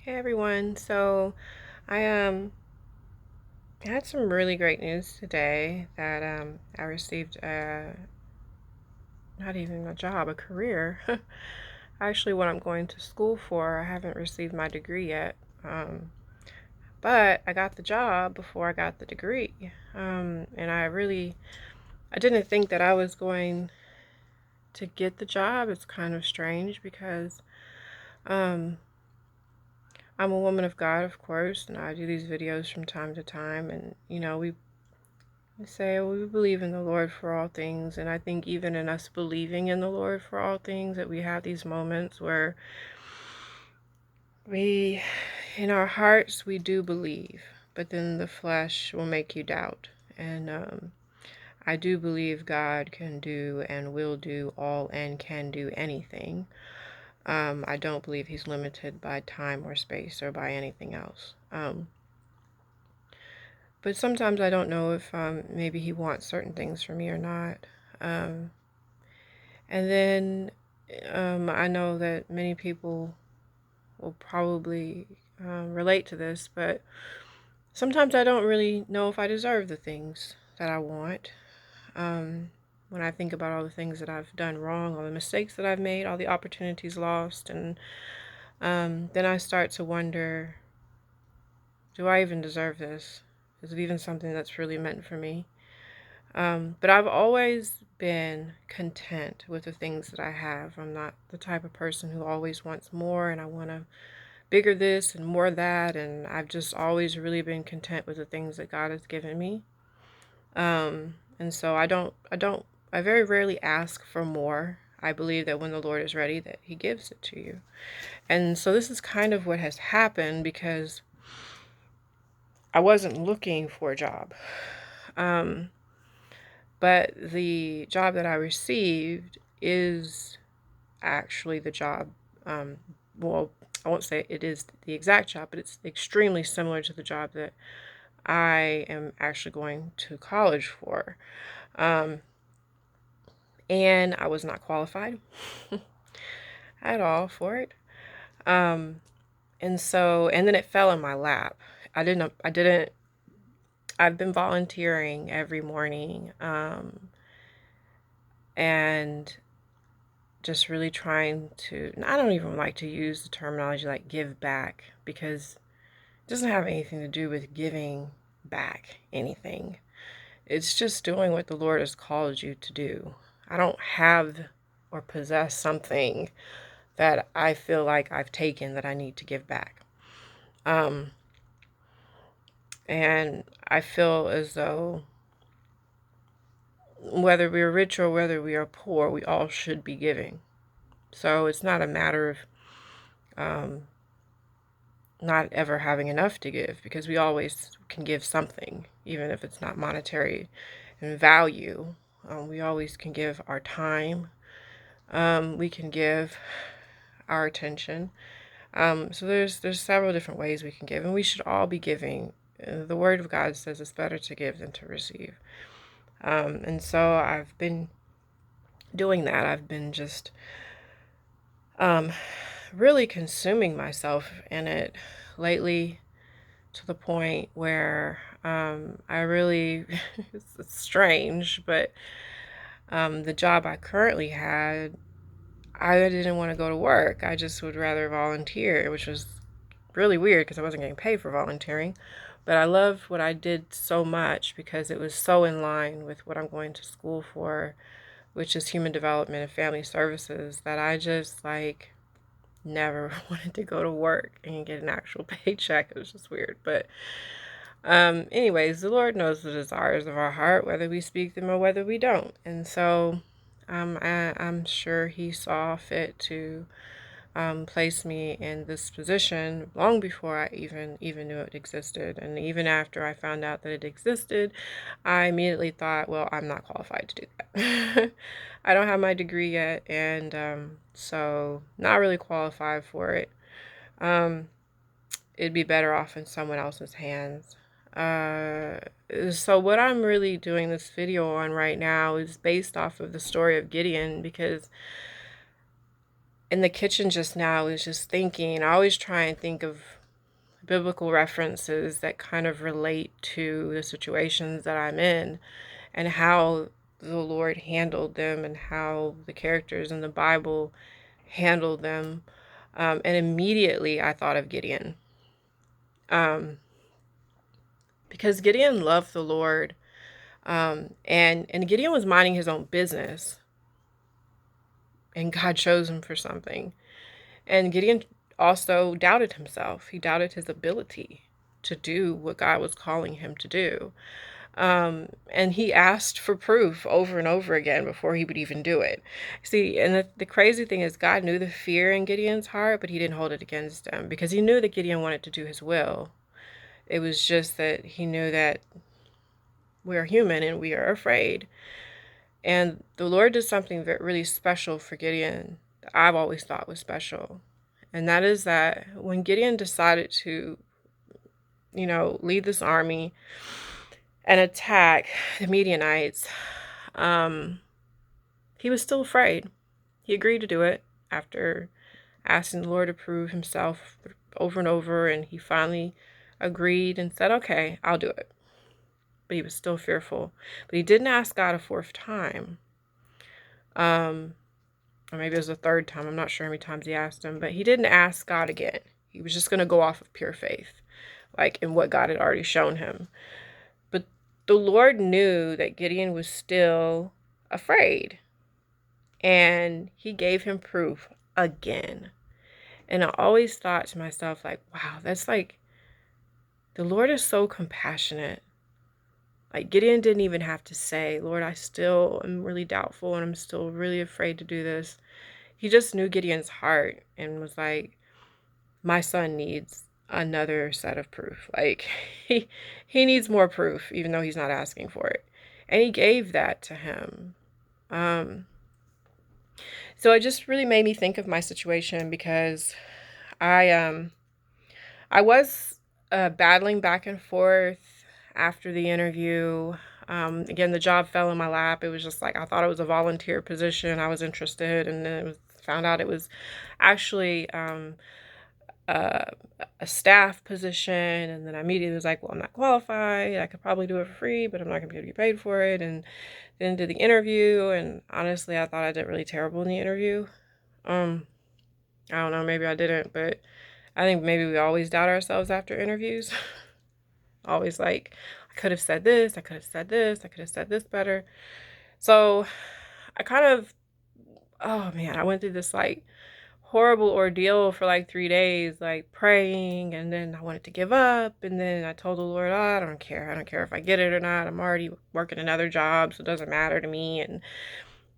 Hey everyone. I had some really great news today that I received not even a job, a career. Actually what I'm going to school for. I haven't received my degree yet. But I got the job before I got the degree. And I didn't think that I was going to get the job. It's kind of strange because um I'm a woman of God, of course, and I do these videos from time to time, and we say we believe in the Lord for all things, and I think even in us believing in the Lord for all things, that we have these moments where we, in our hearts, we do believe, but then the flesh will make you doubt. And I do believe God can do and will do all and can do anything. I don't believe He's limited by time or space or by anything else. But sometimes I don't know if maybe He wants certain things from me or not. Um, And then I know that many people will probably relate to this, but sometimes I don't really know if I deserve the things that I want. Um, when I think about all the things that I've done wrong, all the mistakes that I've made, all the opportunities lost, and then I start to wonder, do I even deserve this? Is it even something that's really meant for me? But I've always been content with the things that I have. I'm not the type of person who always wants more and I want to bigger this and more that. And I've just always really been content with the things that God has given me. And so I very rarely ask for more. I believe that when the Lord is ready, that He gives it to you. And so this is kind of what has happened because I wasn't looking for a job. Um, But the job that I received is actually the job. Um, well, I won't say it is the exact job, but it's extremely similar to the job that I am actually going to college for. Um, and I was not qualified at all for it. Um, and then it fell in my lap. I've been volunteering every morning, and just really trying to, I don't even like to use the terminology like give back because it doesn't have anything to do with giving back anything. It's just doing what the Lord has called you to do. I don't have or possess something that I feel like I've taken that I need to give back. Um, and I feel as though whether we are rich or whether we are poor, we all should be giving. So it's not a matter of um, not ever having enough to give because we always can give something, even if it's not monetary in value. We always can give our time. We can give our attention. So there's several different ways we can give, and we should all be giving. The Word of God says it's better to give than to receive. And so I've been doing that. I've been just um, really consuming myself in it lately to the point where I really, it's strange, but the job I currently had, I didn't want to go to work. I just would rather volunteer, which was really weird because I wasn't getting paid for volunteering. But I loved what I did so much because it was so in line with what I'm going to school for, which is human development and family services, that I just like never wanted to go to work and get an actual paycheck. It was just weird. But anyways, the Lord knows the desires of our heart, whether we speak them or whether we don't. And so I'm sure He saw fit to place me in this position long before I even knew it existed. And even after I found out that it existed, I immediately thought, well, I'm not qualified to do that. I don't have my degree yet, and so not really qualified for it. Um, it'd be better off in someone else's hands. Uh, so what I'm really doing this video on right now is based off of the story of Gideon because in the kitchen just now, I was just thinking, I always try and think of biblical references that kind of relate to the situations that I'm in and how the Lord handled them and how the characters in the Bible handled them. And immediately I thought of Gideon. Because Gideon loved the Lord. And Gideon was minding his own business. And God chose him for something. And Gideon also doubted himself. He doubted his ability to do what God was calling him to do. And he asked for proof over and over again before he would even do it. See, and the crazy thing is, God knew the fear in Gideon's heart, but he didn't hold it against him because he knew that Gideon wanted to do his will. It was just that he knew that we are human and we are afraid. And the Lord did something really special for Gideon that I've always thought was special. And that is that when Gideon decided to, lead this army and attack the Midianites, he was still afraid. He agreed to do it after asking the Lord to prove himself over and over, and he finally agreed and said, okay, I'll do it. But he was still fearful. But he didn't ask God a fourth time. Or maybe it was the third time. I'm not sure how many times he asked him, but he didn't ask God again. He was just going to go off of pure faith, like in what God had already shown him. But the Lord knew that Gideon was still afraid, and he gave him proof again. And I always thought to myself, like, wow, that's like, the Lord is so compassionate. Like, Gideon didn't even have to say, Lord, I still am really doubtful and I'm still really afraid to do this. He just knew Gideon's heart and was like, my son needs another set of proof. Like, he needs more proof, even though he's not asking for it. And he gave that to him. So it just really made me think of my situation because I was battling back and forth after the interview. Again, the job fell in my lap. It was just like, I thought it was a volunteer position. I was interested, and then found out it was actually a staff position. And then I immediately was like, well, I'm not qualified. I could probably do it for free, but I'm not going to be able to get paid for it. And then did the interview, and honestly, I thought I did really terrible in the interview. I don't know, maybe I didn't, but I think maybe we always doubt ourselves after interviews. Always like, I could have said this, I could have said this, I could have said this better. So I kind of, oh man, I went through this like horrible ordeal for like 3 days, like praying, and then I wanted to give up, and then I told the Lord, oh, I don't care if I get it or not. I'm already working another job, so it doesn't matter to me. And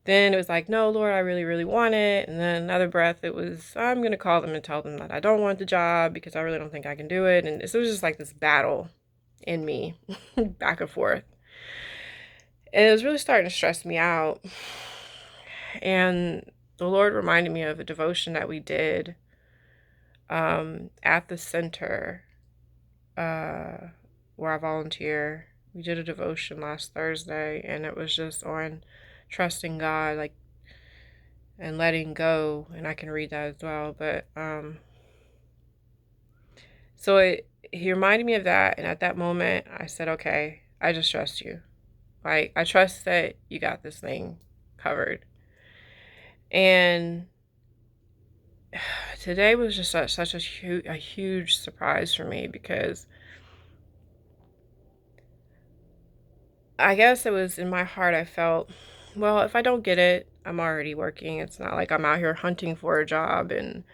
then it was like, no, Lord, I really, really want it. And then another breath, it was, I'm going to call them and tell them that I don't want the job because I really don't think I can do it. And so it was just like this battle in me, back and forth. And it was really starting to stress me out. And the Lord reminded me of a devotion that we did at the center where I volunteer. We did a devotion last Thursday, and it was just on trusting God, like, and letting go. And I can read that as well. But so he reminded me of that, and at that moment, I said, okay, I just trust you. Like, I trust that you got this thing covered. And today was just such a huge surprise for me because I guess it was in my heart, I felt, well, if I don't get it, I'm already working. It's not like I'm out here hunting for a job and,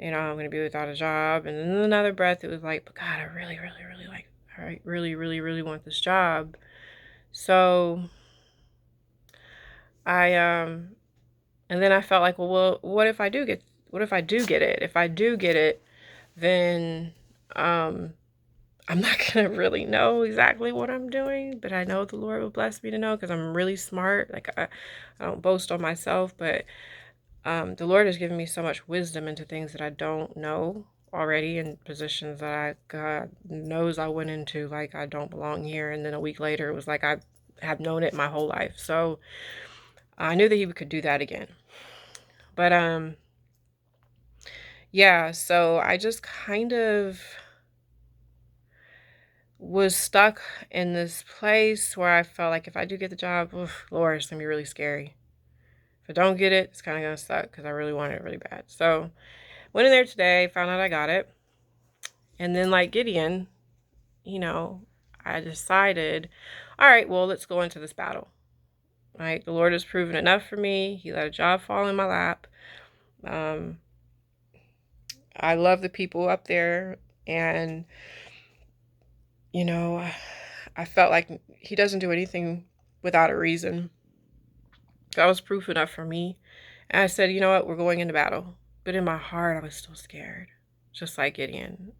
I'm going to be without a job. And then another breath, it was like, but God, I really, really, really like, I really, really, really want this job. So and then I felt like, well, what if I do get it? If I do get it, then I'm not going to really know exactly what I'm doing, but I know the Lord will bless me to know because I'm really smart. Like, I don't boast on myself, but the Lord has given me so much wisdom into things that I don't know already, in positions that God knows I went into, like I don't belong here. And then a week later, it was like I have known it my whole life. So I knew that he could do that again. But Yeah, so I just kind of was stuck in this place where I felt like if I do get the job, oof, Lord, it's gonna be really scary. If I don't get it, it's kind of gonna suck because I really want it really bad. So went in there today, found out I got it, and then like Gideon, you know, I decided, all right, well, let's go into this battle. Right, the Lord has proven enough for me. He let a job fall in my lap. Um, I love the people up there, and you know, I felt like he doesn't do anything without a reason. That was proof enough for me. And I said, you know what, we're going into battle. But in my heart, I was still scared, just like Gideon.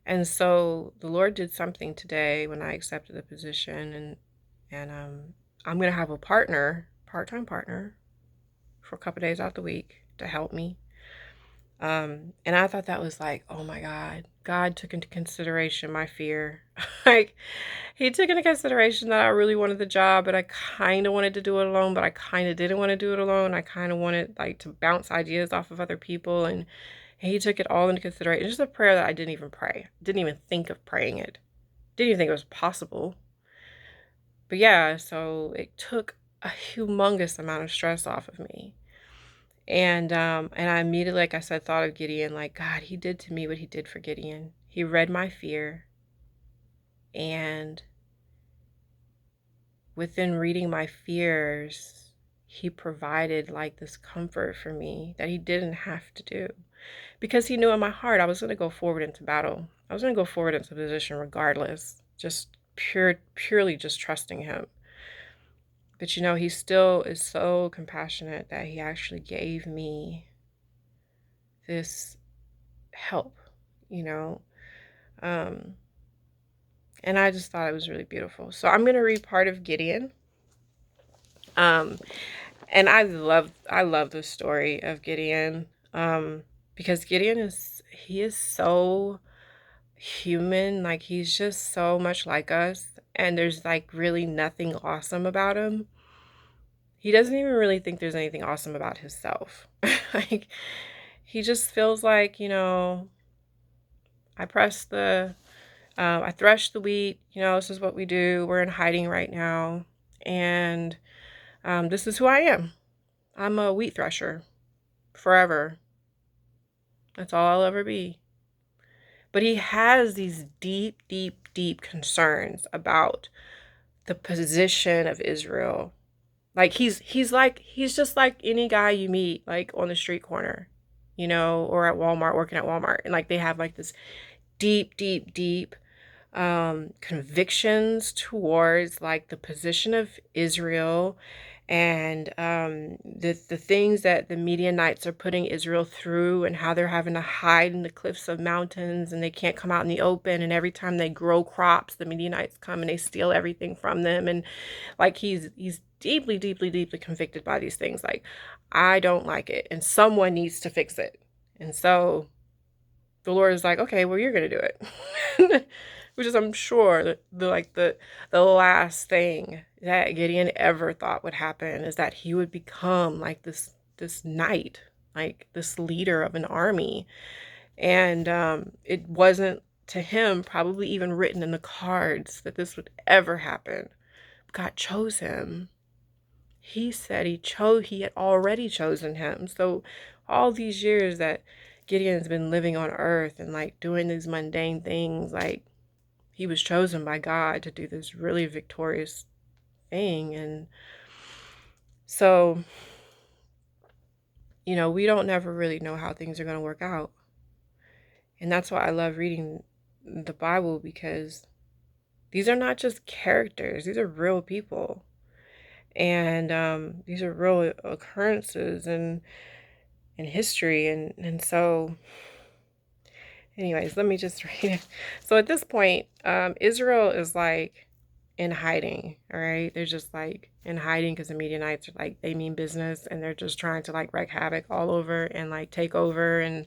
And so the Lord did something today when I accepted the position, and I'm gonna have a partner, part-time partner, for a couple days out the week to help me. And I thought that was like, oh my God, God took into consideration my fear. Like, he took into consideration that I really wanted the job, but I kind of wanted to do it alone, but I kind of didn't want to do it alone. I kind of wanted like to bounce ideas off of other people, and he took it all into consideration. It's just a prayer that I didn't even pray. Didn't even think of praying it. Didn't even think it was possible. But yeah, so it took a humongous amount of stress off of me. And I immediately, like I said, thought of Gideon, like, God, he did to me what he did for Gideon. He read my fear, and within reading my fears, he provided like this comfort for me that he didn't have to do. Because he knew in my heart I was going to go forward into battle. I was going to go forward into position regardless, just purely just trusting him. But you know, he still is so compassionate that he actually gave me this help, you know. Um, and I just thought it was really beautiful. So I'm going to read part of Gideon. Um, and I love the story of Gideon. Because Gideon he is so human, like he's just so much like us, and there's like really nothing awesome about him. He doesn't even really think there's anything awesome about himself. Like, he just feels like, I press the I thresh the wheat. This is what we do. We're in hiding right now. And this is who I am. I'm a wheat thresher forever. That's all I'll ever be. But he has these deep, deep, deep concerns about the position of Israel. Like he's just like any guy you meet like on the street corner, or at Walmart, working at Walmart. And like they have like this deep, deep, deep convictions towards like the position of Israel, and the things that the Midianites are putting Israel through, and how they're having to hide in the cliffs of mountains, and they can't come out in the open, and every time they grow crops, the Midianites come and they steal everything from them. And like he's deeply, deeply, deeply convicted by these things. Like, I don't like it, and someone needs to fix it. And so the Lord is like, okay, well, you're gonna do it. Which is, I'm sure, the last thing that Gideon ever thought would happen is that he would become like this knight, like this leader of an army. And it wasn't, to him, probably even written in the cards that this would ever happen. God chose him. He said he had already chosen him. So all these years that Gideon's been living on earth and like doing these mundane things, like he was chosen by God to do this really victorious thing. And so, we don't never really know how things are going to work out. And that's why I love reading the Bible, because these are not just characters, these are real people. And these are real occurrences in history. And so, anyways, let me just read it. So at this point, Israel is like in hiding, all right? They're just like in hiding because the Midianites are like, they mean business, and they're just trying to like wreak havoc all over and like take over. And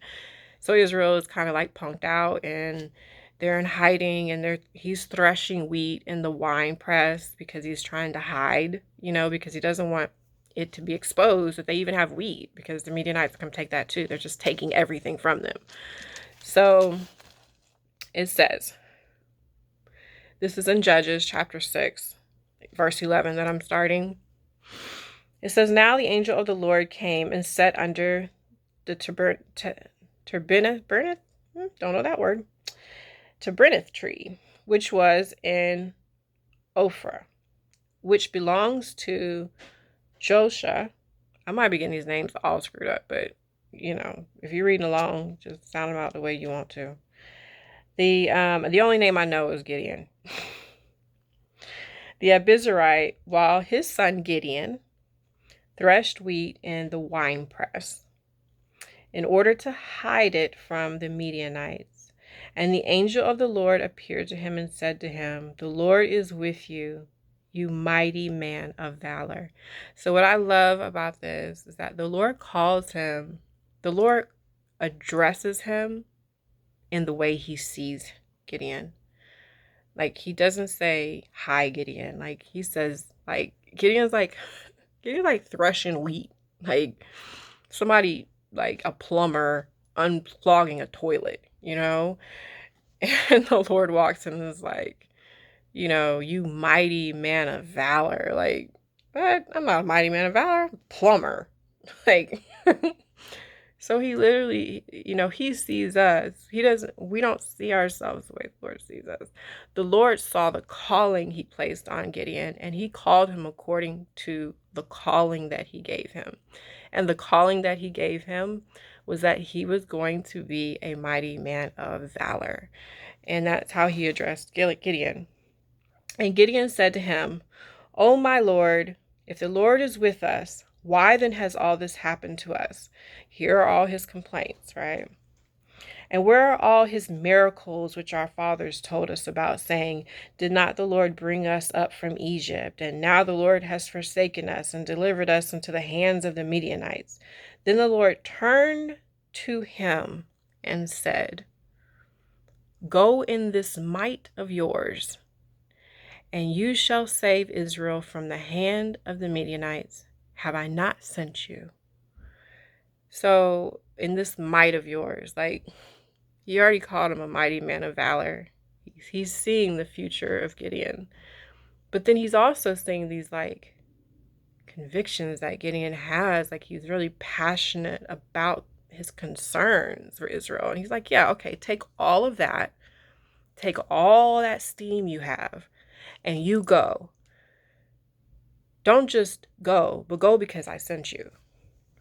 so Israel is kind of like punked out, and they're in hiding, and he's threshing wheat in the wine press because he's trying to hide, because he doesn't want it to be exposed that they even have wheat, because the Midianites come take that too. They're just taking everything from them. So it says, this is in Judges chapter 6, verse 11 that I'm starting. It says, now the angel of the Lord came and sat under the terebinth tree, which was in Ophrah, which belongs to Joshua. I might be getting these names all screwed up, but if you're reading along, just sound them out the way you want to. The only name I know is Gideon. The Abizarite, while his son Gideon threshed wheat in the winepress in order to hide it from the Midianites. And the angel of the Lord appeared to him and said to him, the Lord is with you, you mighty man of valor. So what I love about this is that the Lord addresses him in the way he sees Gideon. Like, he doesn't say, hi, Gideon. Like, he says, like, Gideon's like threshing wheat. Like, somebody, like a plumber unclogging a toilet, And the Lord walks in and is like, you mighty man of valor. Like, but I'm not a mighty man of valor. I'm a plumber. Like, so he literally, he sees us. We don't see ourselves the way the Lord sees us. The Lord saw the calling he placed on Gideon, and he called him according to the calling that he gave him. And the calling that he gave him was that he was going to be a mighty man of valor. And that's how he addressed Gideon. And Gideon said to him, "O my Lord, if the Lord is with us, why then has all this happened to us?" Here are all his complaints, right? "And where are all his miracles which our fathers told us about, saying, did not the Lord bring us up from Egypt? And now the Lord has forsaken us and delivered us into the hands of the Midianites." Then the Lord turned to him and said, "Go in this might of yours, and you shall save Israel from the hand of the Midianites. Have I not sent you?" So in this might of yours, like, you already called him a mighty man of valor. He's seeing the future of Gideon. But then he's also seeing these, like, convictions that Gideon has. Like, he's really passionate about his concerns for Israel. And he's like, yeah, okay, take all of that. Take all that steam you have, and you go. Don't just go, but go because I sent you.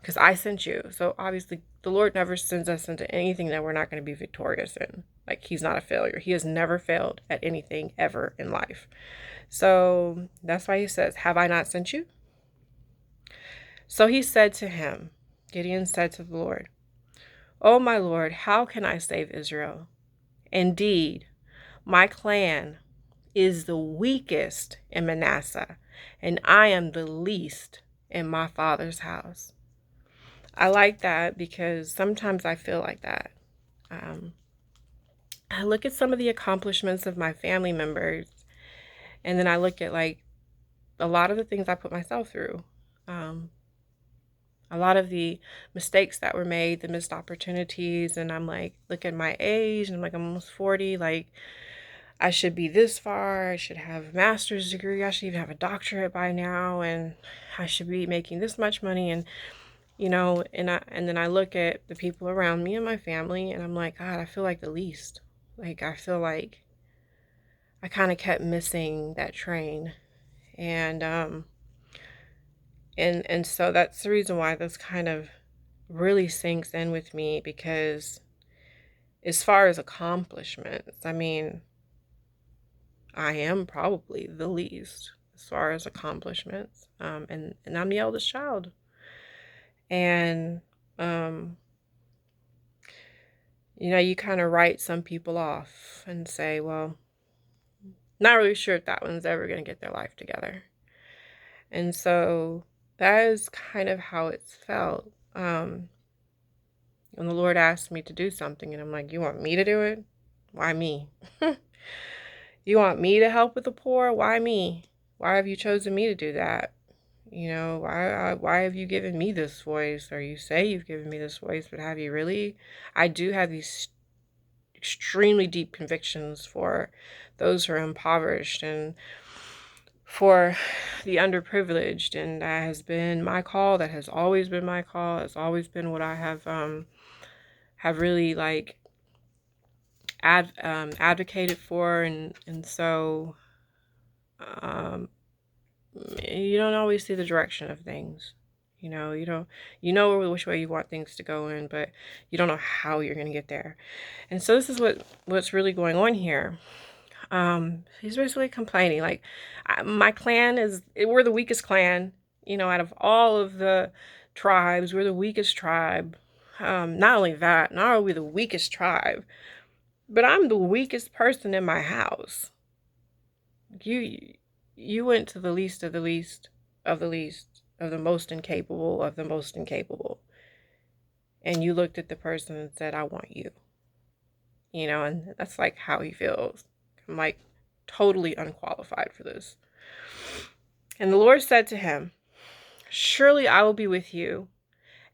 Because I sent you. So obviously the Lord never sends us into anything that we're not going to be victorious in. Like, he's not a failure. He has never failed at anything ever in life. So that's why he says, "Have I not sent you?" So he said to him, Gideon said to the Lord, "O my Lord, how can I save Israel? Indeed, my clan is the weakest in Manasseh, and I am the least in my father's house." I like that because sometimes I feel like that. I look at some of the accomplishments of my family members, and then I look at, like, a lot of the things I put myself through. A lot of the mistakes that were made, the missed opportunities, and I'm like, look at my age, and I'm like, I'm almost 40, like, I should be this far, I should have a master's degree, I should even have a doctorate by now, and I should be making this much money, and and then I look at the people around me and my family, and I'm like, God, I feel like the least. Like, I feel like I kind of kept missing that train. And so that's the reason why this kind of really sinks in with me, because as far as accomplishments, I mean, I am probably the least as far as accomplishments. And I'm the eldest child. And, you kind of write some people off and say, well, not really sure if that one's ever going to get their life together. And so that is kind of how it's felt. When the Lord asked me to do something, and I'm like, you want me to do it? Why me? You want me to help with the poor? Why me? Why have you chosen me to do that? You know, why have you given me this voice? Or you say you've given me this voice, but have you really? I do have these extremely deep convictions for those who are impoverished and for the underprivileged, and that has been my call. That has always been my call. It's always been what I have really like advocated for, and so um, you don't always see the direction of things. You know, you know which way you want things to go in, but you don't know how you're going to get there. And so this is what's really going on here. He's basically complaining like, my clan we're the weakest clan, you know, out of all of the tribes. We're the weakest tribe. Not only that, not are we the weakest tribe, but I'm the weakest person in my house. You went to the least of the least of the least of the most incapable of the most incapable, and you looked at the person and said, I want you. You know, and that's like how he feels. I'm like totally unqualified for this. And the Lord said to him, surely I will be with you,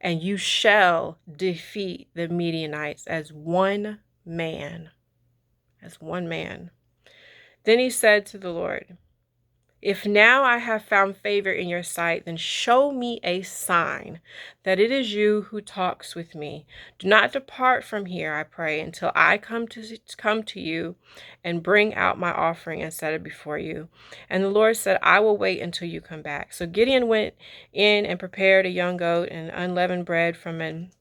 and you shall defeat the Midianites as one man. As one man. Then he said to the Lord, if now I have found favor in your sight, then show me a sign that it is you who talks with me. Do not depart from here, I pray, until I come to you and bring out my offering and set it before you. And the Lord said, I will wait until you come back. So Gideon went in and prepared a young goat and unleavened bread from an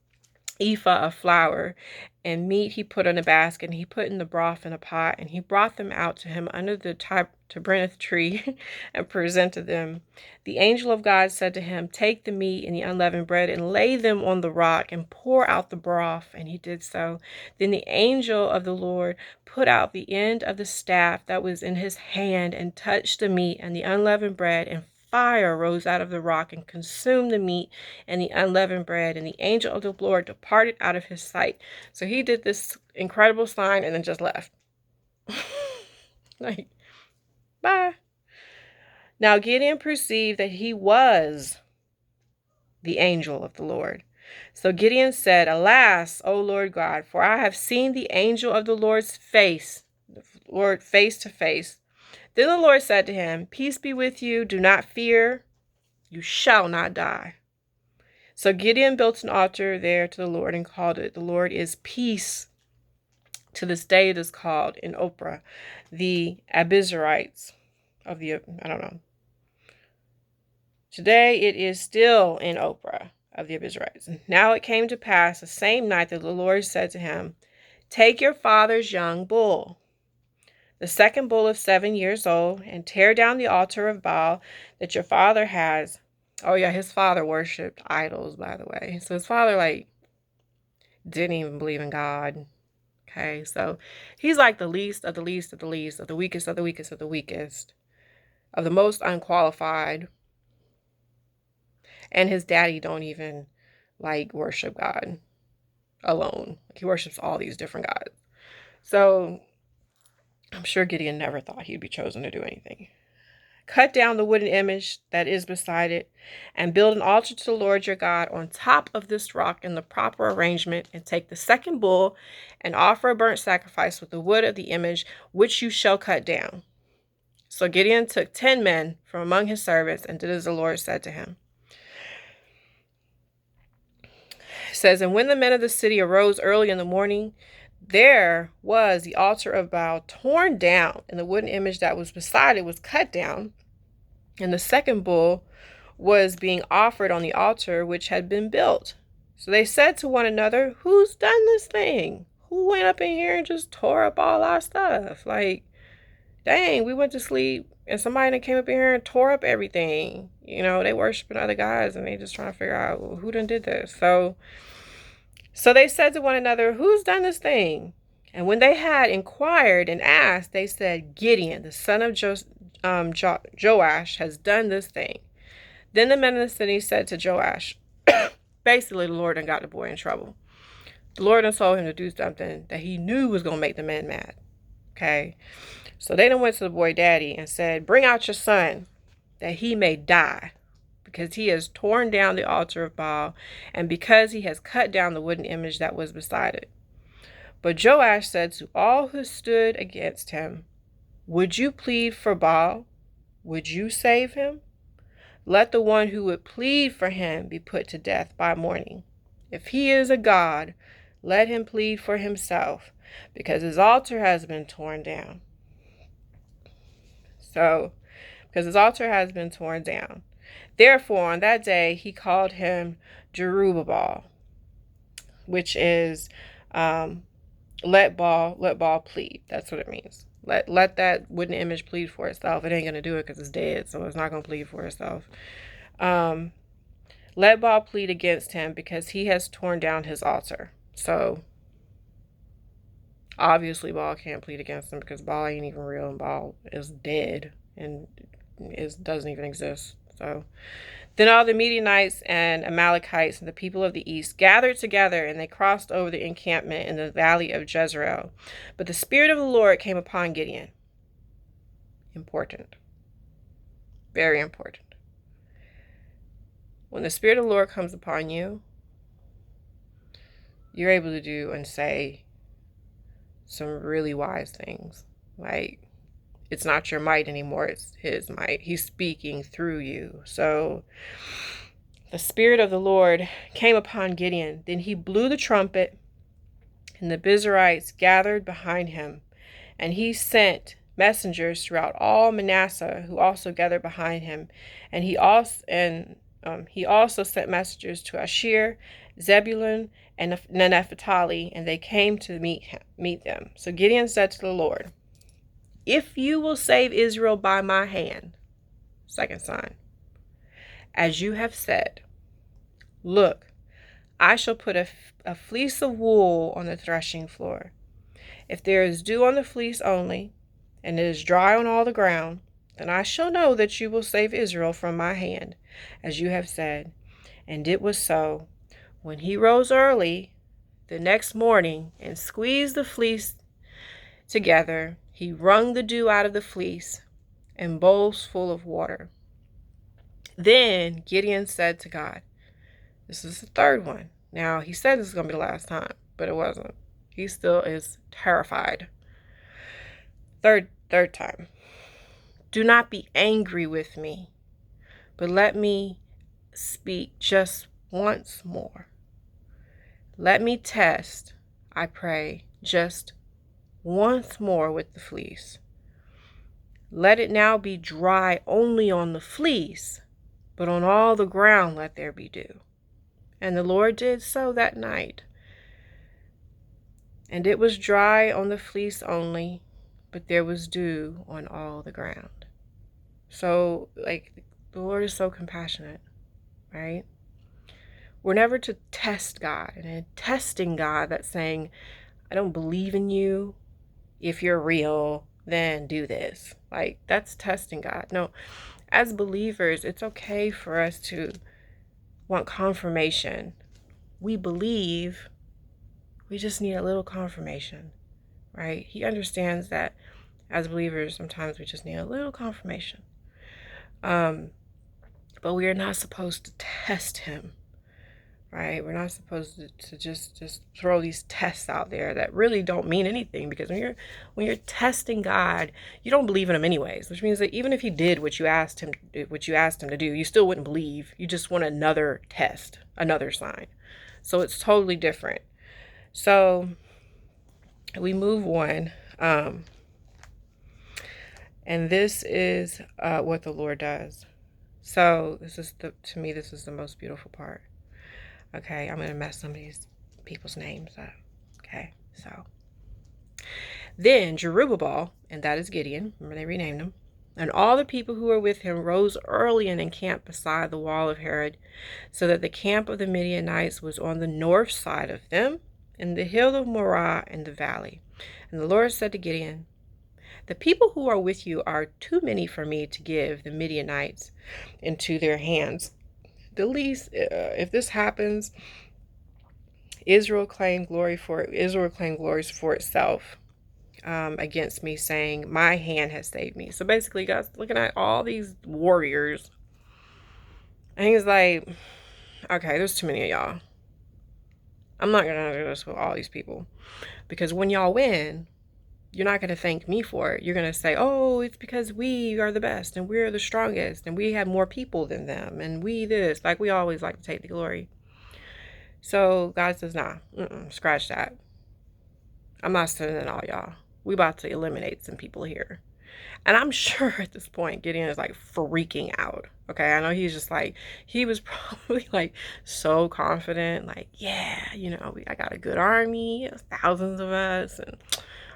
ephah of flour, and meat he put in a basket, and he put in the broth in a pot, and he brought them out to him under the terebinth tree and presented them. The angel of God said to him, take the meat and the unleavened bread and lay them on the rock and pour out the broth, and he did so. Then the angel of the Lord put out the end of the staff that was in his hand and touched the meat and the unleavened bread, and fire rose out of the rock and consumed the meat and the unleavened bread, and the angel of the Lord departed out of his sight. So he did this incredible sign and then just left. Like, bye. Now Gideon perceived that he was the angel of the Lord. So Gideon said, alas, O Lord God, for I have seen the angel of the Lord's face, Lord face to face. Then the Lord said to him, peace be with you, do not fear, you shall not die. So Gideon built an altar there to the Lord and called it, the Lord is peace. To this day it is called in Ophrah, the Abizarites of the, I don't know. Today it is still in Ophrah of the Abizarites. Now it came to pass the same night that the Lord said to him, take your father's young bull, the second bull of 7 years old, and tear down the altar of Baal that your father has. Oh yeah, his father worshipped idols, by the way. So his father didn't even believe in God. Okay, so he's like the least of the least of the least, of the weakest of the weakest of the weakest, of the most unqualified. And his daddy don't even worship God alone. He worships all these different gods. So I'm sure Gideon never thought he'd be chosen to do anything. Cut down the wooden image that is beside it, and build an altar to the Lord your God on top of this rock in the proper arrangement, and take the second bull and offer a burnt sacrifice with the wood of the image, which you shall cut down. So Gideon took 10 men from among his servants and did as the Lord said to him. It says, and when the men of the city arose early in the morning, there was the altar of Baal torn down, and the wooden image that was beside it was cut down, and the second bull was being offered on the altar which had been built. So they said to one another, who's done this thing? Who went up in here and just tore up all our stuff? Like, dang, we went to sleep and somebody that came up in here and tore up everything. You know, they worshiping other guys and they just trying to figure out, well, who done did this. So they said to one another, who's done this thing? And when they had inquired and asked, they said, Gideon, the son of Joash, has done this thing. Then the men of the city said to Joash, basically the Lord done got the boy in trouble. The Lord done told him to do something that he knew was going to make the men mad. Okay. So they done went to the boy daddy and said, bring out your son that he may die, because he has torn down the altar of Baal, and because he has cut down the wooden image that was beside it. But Joash said to all who stood against him, would you plead for Baal? Would you save him? Let the one who would plead for him be put to death by morning. If he is a god, let him plead for himself, because his altar has been torn down. Because his altar has been torn down. Therefore, on that day, he called him Jerubbaal, which is let Baal plead. That's what it means. Let that wooden image plead for itself. It ain't going to do it because it's dead, so it's not going to plead for itself. Let Baal plead against him because he has torn down his altar. So, obviously, Baal can't plead against him because Baal ain't even real and Baal is dead and doesn't even exist. So, then all the Midianites and Amalekites and the people of the east gathered together, and they crossed over the encampment in the valley of Jezreel. But the Spirit of the Lord came upon Gideon. Important. Very important. When the Spirit of the Lord comes upon you, you're able to do and say some really wise things. Like, it's not your might anymore, it's his might. He's speaking through you. So the Spirit of the Lord came upon Gideon. Then he blew the trumpet, and the Bizarites gathered behind him. And he sent messengers throughout all Manasseh, who also gathered behind him. And he also sent messengers to Asher, Zebulun, and Naphtali, and they came to meet them. So Gideon said to the Lord, if you will save Israel by my hand, second sign, as you have said, look, I shall put a fleece of wool on the threshing floor. If there is dew on the fleece only, and it is dry on all the ground, then I shall know that you will save Israel from my hand, as you have said. And it was so. When he rose early the next morning and squeezed the fleece together, he wrung the dew out of the fleece in bowls full of water. Then Gideon said to God, this is the third one. Now, he said this is going to be the last time, but it wasn't. He still is terrified. Third time. Do not be angry with me, but let me speak just once more. Let me test, I pray, just once more with the fleece. Let it now be dry only on the fleece, but on all the ground let there be dew. And the Lord did so that night. And it was dry on the fleece only, but there was dew on all the ground. So, the Lord is so compassionate, right? We're never to test God. And in testing God, that's saying, I don't believe in you. If you're real, then do this. That's testing God. No, as believers, it's okay for us to want confirmation. We believe, we just need a little confirmation, right? He understands that as believers, sometimes we just need a little confirmation. But we are not supposed to test him, right? We're not supposed to just throw these tests out there that really don't mean anything, because when you're testing God, you don't believe in him anyways, which means that even if he did what you asked him to do, you still wouldn't believe. You just want another test, another sign. So it's totally different. So we move on. And this is what the Lord does. So to me, this is the most beautiful part. Okay, I'm going to mess some of these people's names up. Okay, so. Then Jerubbaal, and that is Gideon, remember they renamed him, and all the people who were with him rose early and encamped beside the wall of Herod, so that the camp of the Midianites was on the north side of them, in the hill of Morah in the valley. And the Lord said to Gideon, the people who are with you are too many for me to give the Midianites into their hands. The least, if this happens, Israel claimed glory for itself against me, saying, my hand has saved me. So basically, God's looking at all these warriors, And he's like, okay, there's too many of y'all. I'm not going to do this with all these people. Because when y'all win, you're not going to thank me for it. You're going to say, oh, it's because we are the best and we're the strongest and we had more people than them and we this. Like, we always like to take the glory. So God says, nah, scratch that. I'm not sending all y'all. We about to eliminate some people here. And I'm sure at this point, Gideon is like freaking out. Okay, I know he's just like, he was probably like so confident, like, yeah, I got a good army, thousands of us, and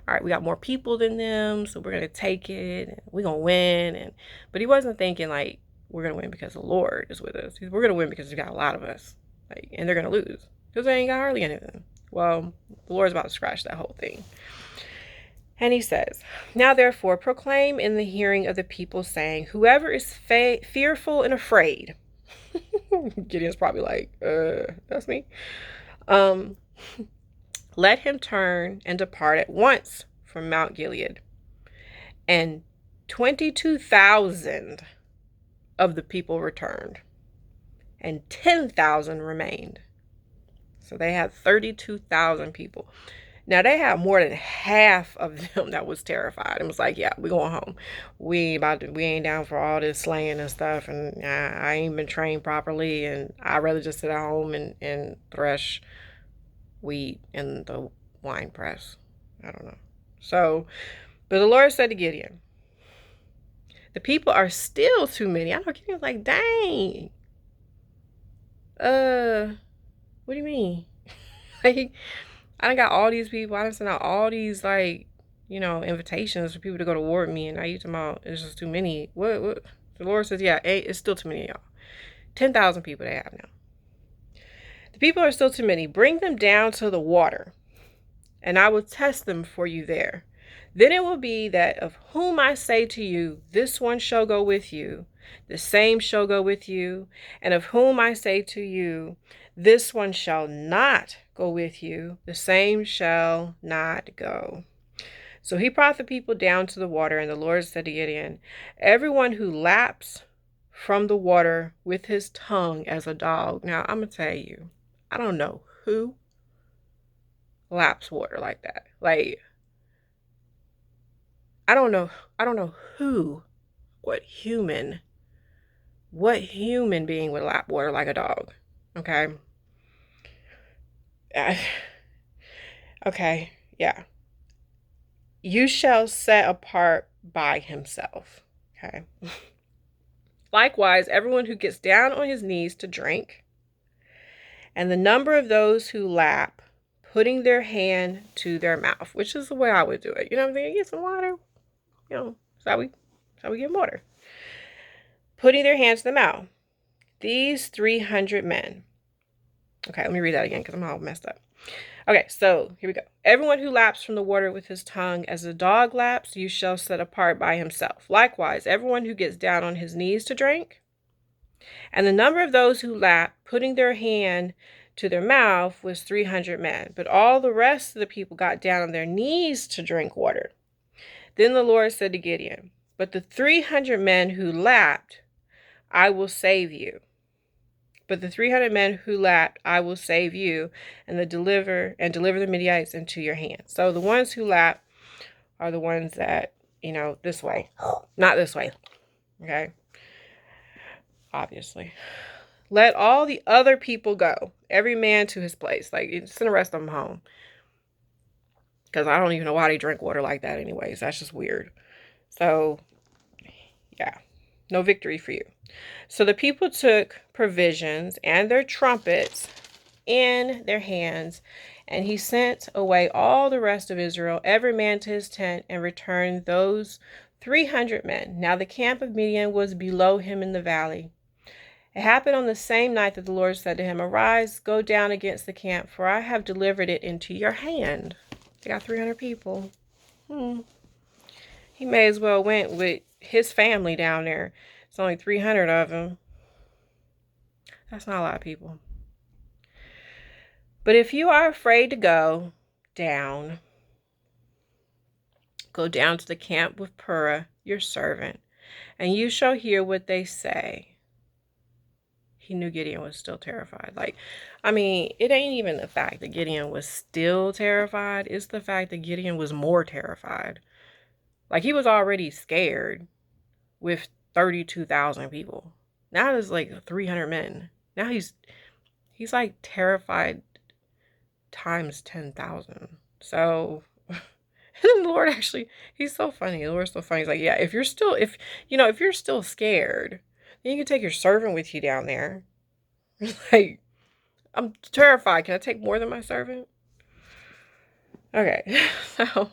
all right, we got more people than them, so we're gonna take it, and we're gonna win. But he wasn't thinking like we're gonna win because the Lord is with us. We're gonna win because we got a lot of us, like, and they're gonna lose because they ain't got hardly anything. Well, the Lord's about to scratch that whole thing. And he says, now therefore proclaim in the hearing of the people, saying, whoever is fearful and afraid. Gideon's probably like, that's me. Let him turn and depart at once from Mount Gilead. And 22,000 of the people returned, and 10,000 remained. So they had 32,000 people. Now, they had more than half of them that was terrified and was like, yeah, we going home. We ain't down for all this slaying and stuff. And I ain't been trained properly. And I'd rather just sit at home and thresh wheat in the wine press. I don't know. So, but the Lord said to Gideon, the people are still too many. I know Gideon's like, dang. What do you mean? Like, I done got all these people. I done sent out all these, like, invitations for people to go to war with me. And now you talking about it's just too many. What? The Lord says, yeah, it's still too many of y'all. 10,000 people they have now. The people are still too many. Bring them down to the water, and I will test them for you there. Then it will be that of whom I say to you, this one shall go with you, the same shall go with you. And of whom I say to you, this one shall not go with you, the same shall not go. So he brought the people down to the water, and the Lord said to Gideon, everyone who laps from the water with his tongue as a dog. Now, I'm going to tell you, I don't know who laps water like that. Like, I don't know who, what human being would lap water like a dog. Okay. Okay. Yeah. You shall set apart by himself. Okay. Likewise, everyone who gets down on his knees to drink, and the number of those who lap, putting their hand to their mouth, which is the way I would do it. You know what I'm saying? Get some water. That's how we get water. Putting their hands to the mouth. These 300 men. Okay, let me read that again because I'm all messed up. Okay, so here we go. Everyone who laps from the water with his tongue as a dog laps, you shall set apart by himself. Likewise, everyone who gets down on his knees to drink, and the number of those who lap, putting their hand to their mouth, was 300 men. But all the rest of the people got down on their knees to drink water. Then the Lord said to Gideon, but the 300 men who lapped, I will save you. But the 300 men who lapped, I will save you, and deliver the Midianites into your hands. So the ones who lap are the ones that, this way, not this way. Okay. Obviously. Let all the other people go, every man to his place. Like, send the rest of them home. Because I don't even know why they drink water like that anyways. That's just weird. So, yeah. No victory for you. So the people took provisions and their trumpets in their hands, and he sent away all the rest of Israel, every man to his tent, and returned those 300 men. Now the camp of Midian was below him in the valley. It happened on the same night that the Lord said to him, arise, go down against the camp, for I have delivered it into your hand. They got 300 people. He may as well went with his family down there. It's only 300 of them. That's not a lot of people. But if you are afraid to go down to the camp with Purah, your servant, and you shall hear what they say. he knew Gideon was still terrified. Like, I mean, it ain't even the fact that Gideon was still terrified. It's the fact that Gideon was more terrified. Like, he was already scared with 32,000 people. Now there's like 300 men. Now he's like terrified times 10,000. So, and then the Lord actually, he's so funny. The Lord's so funny. He's like, yeah, if you're still scared, then you can take your servant with you down there. Like, I'm terrified. Can I take more than my servant? Okay. So,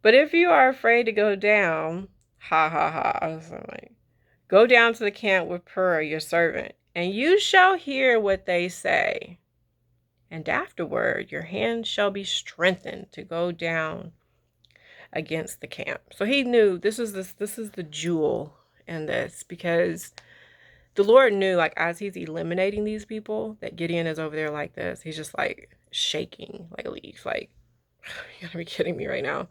but if you are afraid to go down, ha ha ha. I was like, go down to the camp with Purah, your servant, and you shall hear what they say. And afterward, your hand shall be strengthened to go down against the camp. So he knew this is the jewel in this, because the Lord knew, like, as he's eliminating these people, that Gideon is over there like this. He's just like shaking like a leaf. Like, you gotta be kidding me right now.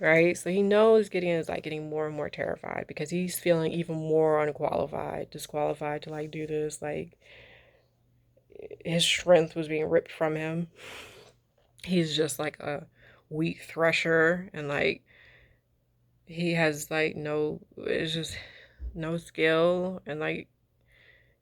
Right? So he knows Gideon is like getting more and more terrified because he's feeling even more unqualified, disqualified to like do this. Like, his strength was being ripped from him. He's just like a wheat thresher, and like he has like it's just no skill, and like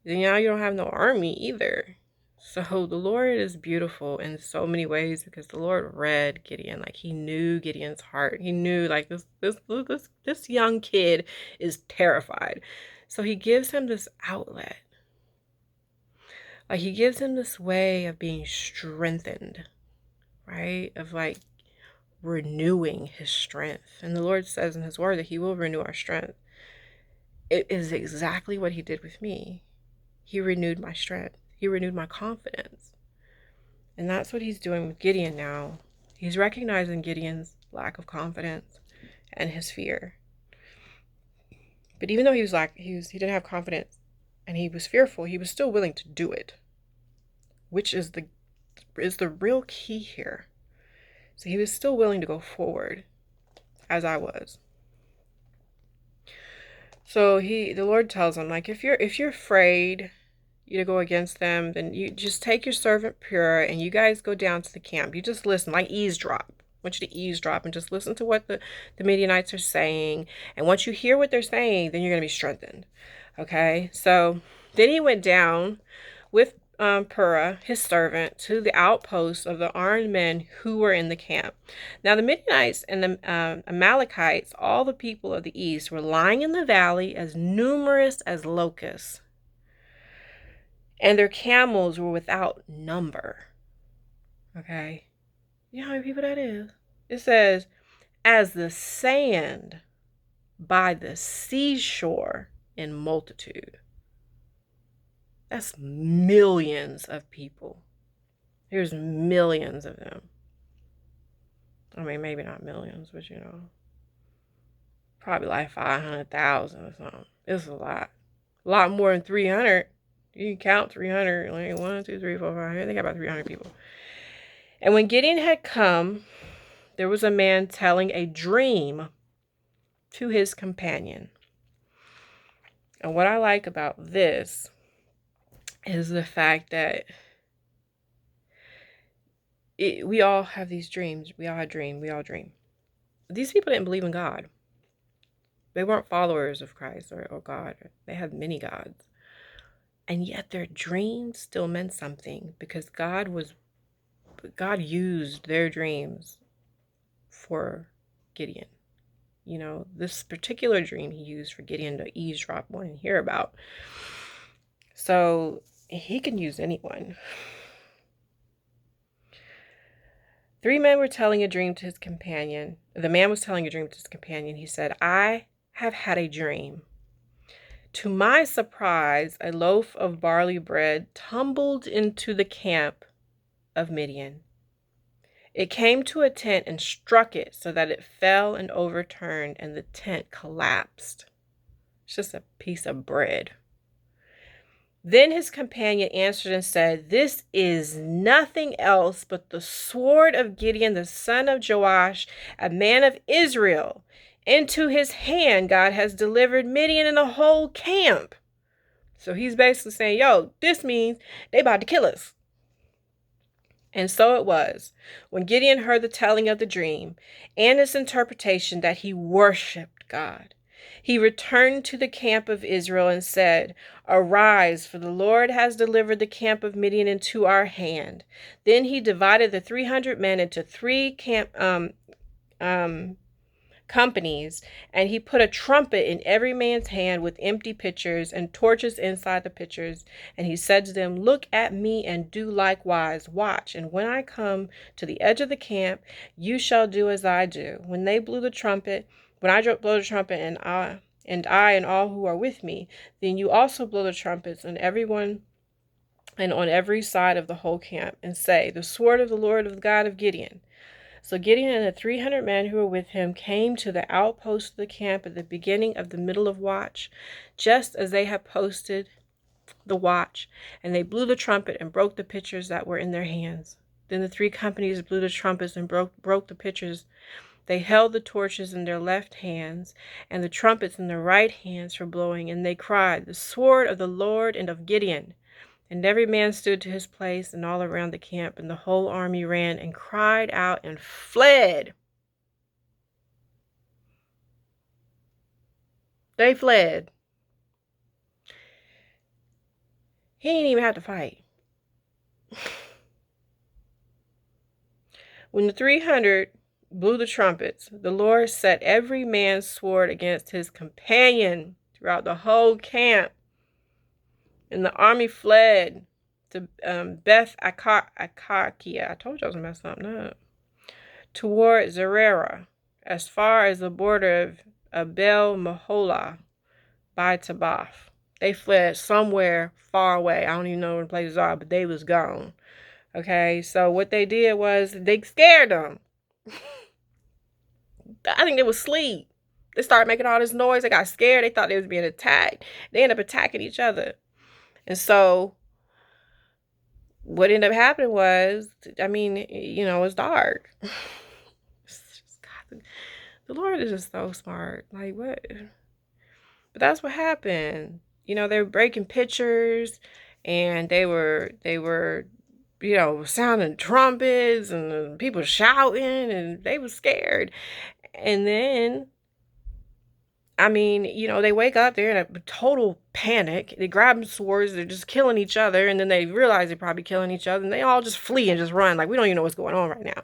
now you don't have no army either. So the Lord is beautiful in so many ways because the Lord read Gideon. Like, he knew Gideon's heart. He knew, like, this young kid is terrified. So he gives him this outlet. Like, he gives him this way of being strengthened, right? Of like renewing his strength. And the Lord says in his word that he will renew our strength. It is exactly what he did with me. He renewed my strength. He renewed my confidence. And that's what he's doing with Gideon now. He's recognizing Gideon's lack of confidence and his fear. But even though he didn't have confidence and he was fearful, he was still willing to do it, which is the real key here. So he was still willing to go forward, as I was. So the Lord tells him, like, if you're afraid you to go against them, then you just take your servant Purah and you guys go down to the camp. You just listen, like eavesdrop. I want you to eavesdrop and just listen to what the Midianites are saying. And once you hear what they're saying, then you're going to be strengthened. Okay? So then he went down with Purah, his servant, to the outposts of the armed men who were in the camp. Now the Midianites and the Amalekites, all the people of the east, were lying in the valley as numerous as locusts, and their camels were without number. Okay? You know how many people that is? It says, as the sand by the seashore in multitude. That's millions of people. There's millions of them. I mean, maybe not millions, but probably like 500,000 or something. It's a lot. A lot more than 300. You can count 300. Like 1, 2, 3, 4, 5. I think I got about 300 people. And when Gideon had come, there was a man telling a dream to his companion. And what I like about this is the fact that we all have these dreams. We all dream. These people didn't believe in God. They weren't followers of Christ or God. They had many gods. And yet their dreams still meant something because God used their dreams for Gideon. This particular dream he used for Gideon to eavesdrop on and hear about. So he can use anyone. 3 men were telling a dream to his companion. The man was telling a dream to his companion. He said, I have had a dream. To my surprise, a loaf of barley bread tumbled into the camp of Midian. It came to a tent and struck it so that it fell and overturned, and the tent collapsed. It's just a piece of bread. Then his companion answered and said, this is nothing else but the sword of Gideon, the son of Joash, a man of Israel. Into his hand God has delivered Midian and the whole camp. So he's basically saying, yo, this means they about to kill us. And so it was, when Gideon heard the telling of the dream and its interpretation, that he worshipped God. He returned to the camp of Israel and said, "Arise, for the Lord has delivered the camp of Midian into our hand." Then he divided the 300 men into three companies, and he put a trumpet in every man's hand with empty pitchers and torches inside the pitchers. And he said to them, "Look at me and do likewise. Watch, and when I come to the edge of the camp, you shall do as I do." When I blow the trumpet, and all who are with me, then you also blow the trumpets, and everyone and on every side of the whole camp, and say, "The sword of the Lord of the God of Gideon." So Gideon and the 300 men who were with him came to the outpost of the camp at the beginning of the middle of watch, just as they had posted the watch, and they blew the trumpet and broke the pitchers that were in their hands. Then the three companies blew the trumpets and broke the pitchers. They held the torches in their left hands and the trumpets in their right hands for blowing, and they cried, "The sword of the Lord and of Gideon." And every man stood to his place, and all around the camp, and the whole army ran and cried out and fled. They fled. He didn't even have to fight. When the 300 blew the trumpets, the Lord set every man's sword against his companion throughout the whole camp. And the army fled to Beth Akakia. I told you I was messing up. No. Toward Zerera, as far as the border of Abel Mahola by Tabath. They fled somewhere far away. I don't even know where the places are, but they was gone. Okay, so what they did was they scared them. I think they was asleep. They started making all this noise. They got scared. They thought they was being attacked. They ended up attacking each other. And so what ended up happening was, I mean, it's dark. God, the Lord is just so smart. Like, what? But that's what happened. They were breaking pitchers, and they were sounding trumpets, and people shouting, and they were scared. And then, I mean, they wake up, they're in a total panic. They grab swords, they're just killing each other, and then they realize they're probably killing each other, and they all just flee and just run. Like, we don't even know what's going on right now.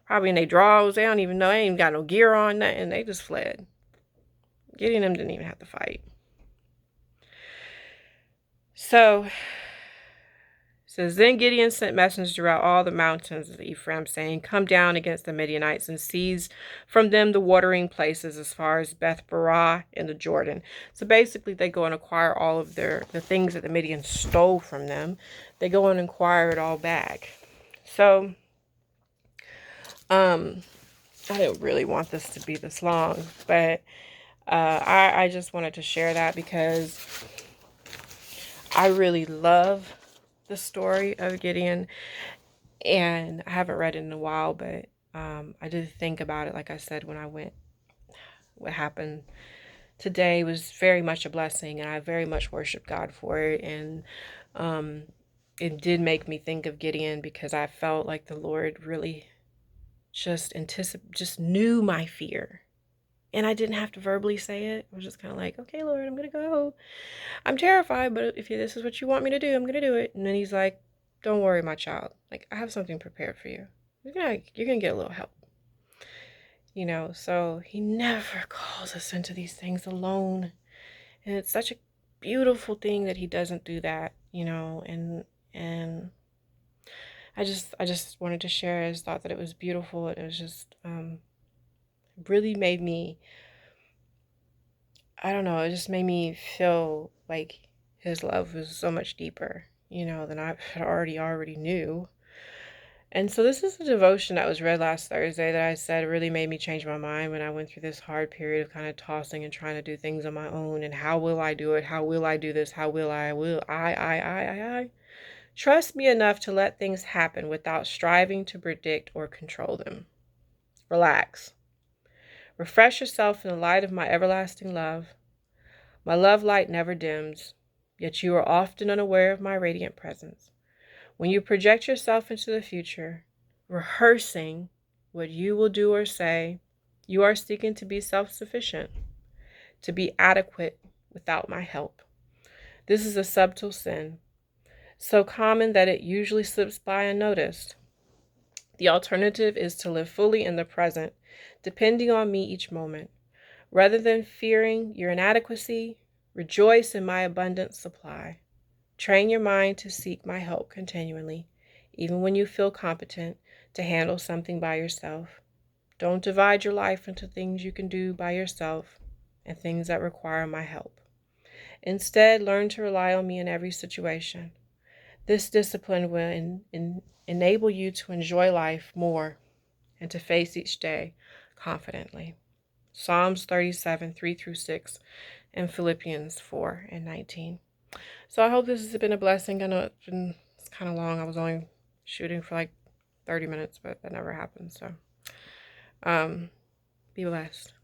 Probably in their drawers. They don't even know. They ain't even got no gear on, nothing. They just fled. Gideon and them didn't even have to fight. So, it says, then Gideon sent messengers throughout all the mountains of Ephraim, saying, "Come down against the Midianites and seize from them the watering places as far as Beth Barah in the Jordan." So basically, they go and acquire all of the things that the Midians stole from them. They go and acquire it all back. So, I didn't really want this to be this long, but I just wanted to share that because I really love the story of Gideon, and I haven't read it in a while, but I did think about it. Like I said, when I went, what happened today was very much a blessing, and I very much worship God for it. And it did make me think of Gideon, because I felt like the Lord really just knew my fear. And I didn't have to verbally say it. I was just kind of like, "Okay, Lord, I'm going to go. I'm terrified, but if this is what you want me to do, I'm going to do it." And then he's like, "Don't worry, my child. Like, I have something prepared for you. You're going to get a little help." So he never calls us into these things alone. And it's such a beautiful thing that he doesn't do that, and I just wanted to share. I just thought that it was beautiful. It was just really made me, I don't know, it just made me feel like his love was so much deeper, than I had already knew. And so this is a devotion that was read last Thursday that I said really made me change my mind when I went through this hard period of kind of tossing and trying to do things on my own. And how will I do it? How will I do this? How will I? Trust me enough to let things happen without striving to predict or control them. Relax. Refresh yourself in the light of my everlasting love. My love light never dims, yet you are often unaware of my radiant presence. When you project yourself into the future, rehearsing what you will do or say, you are seeking to be self-sufficient, to be adequate without my help. This is a subtle sin, so common that it usually slips by unnoticed. The alternative is to live fully in the present, depending on me each moment. Rather than fearing your inadequacy, rejoice in my abundant supply. Train your mind to seek my help continually, even when you feel competent to handle something by yourself. Don't divide your life into things you can do by yourself and things that require my help. Instead, learn to rely on me in every situation. This discipline will enable you to enjoy life more and to face each day confidently. Psalms 37, 3-6, and Philippians 4:19. So I hope this has been a blessing. I know it's kind of long. I was only shooting for like 30 minutes, but that never happened. So be blessed.